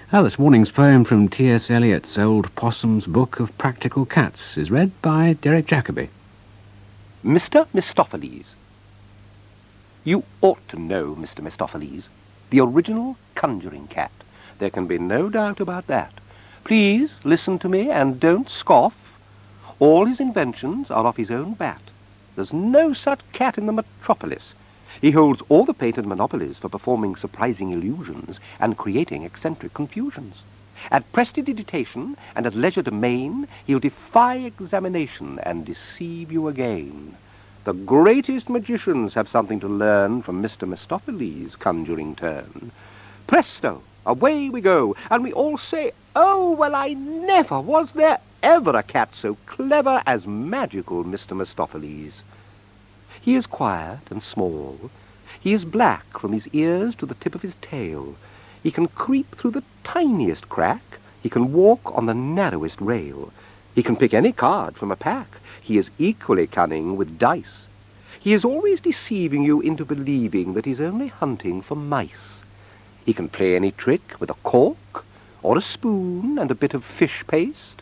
This morning's poem from T.S. Eliot's old Possum's Book of Practical Cats is read by Derek Jacobi. Mr. Mistoffelees. You ought to know Mr. Mistoffelees, the original conjuring cat. There can be no doubt about that. Please listen to me and don't scoff. All his inventions are off his own bat. There's no such cat in the metropolis. He holds all the patent monopolies for performing surprising illusions and creating eccentric confusions. At prestidigitation and at leisure domain, he'll defy examination and deceive you again. The greatest magicians have something to learn from Mr. Mistoffelees' conjuring turn. Presto! Away we go, and we all say, "Oh, well, I never was there ever a cat so clever as magical Mr. Mistoffelees." He is quiet and small. He is black from his ears to the tip of his tail. He can creep through the tiniest crack. He can walk on the narrowest rail. He can pick any card from a pack. He is equally cunning with dice. He is always deceiving you into believing that he's only hunting for mice. He can play any trick with a cork, or a spoon and a bit of fish paste.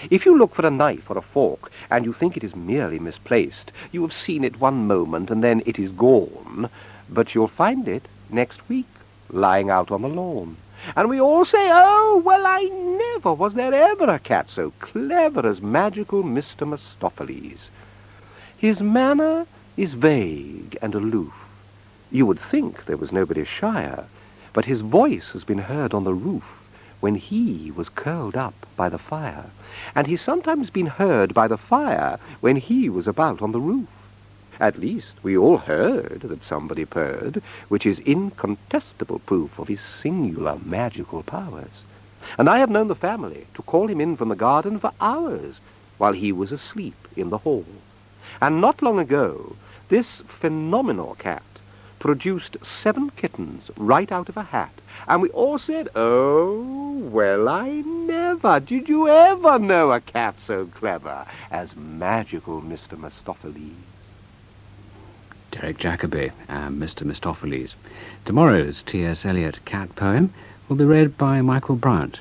If you look for a knife or a fork, and you think it is merely misplaced, you have seen it one moment, and then it is gone, but you'll find it next week, lying out on the lawn. And we all say, "Oh, well, I never was there ever a cat so clever as magical Mr. Mistoffelees." His manner is vague and aloof. You would think there was nobody shyer, but his voice has been heard on the roof when he was curled up by the fire, and he's sometimes been heard by the fire when he was about on the roof. At least we all heard that somebody purred, which is incontestable proof of his singular magical powers. And I have known the family to call him in from the garden for hours while he was asleep in the hall. And not long ago, this phenomenal cat produced 7 kittens right out of a hat, and we all said, "Oh, well, I never, did you ever know a cat so clever as magical Mr. Mistoffelees?" Derek Jacobi and Mr. Mistoffelees. Tomorrow's T.S. Eliot cat poem will be read by Michael Bryant.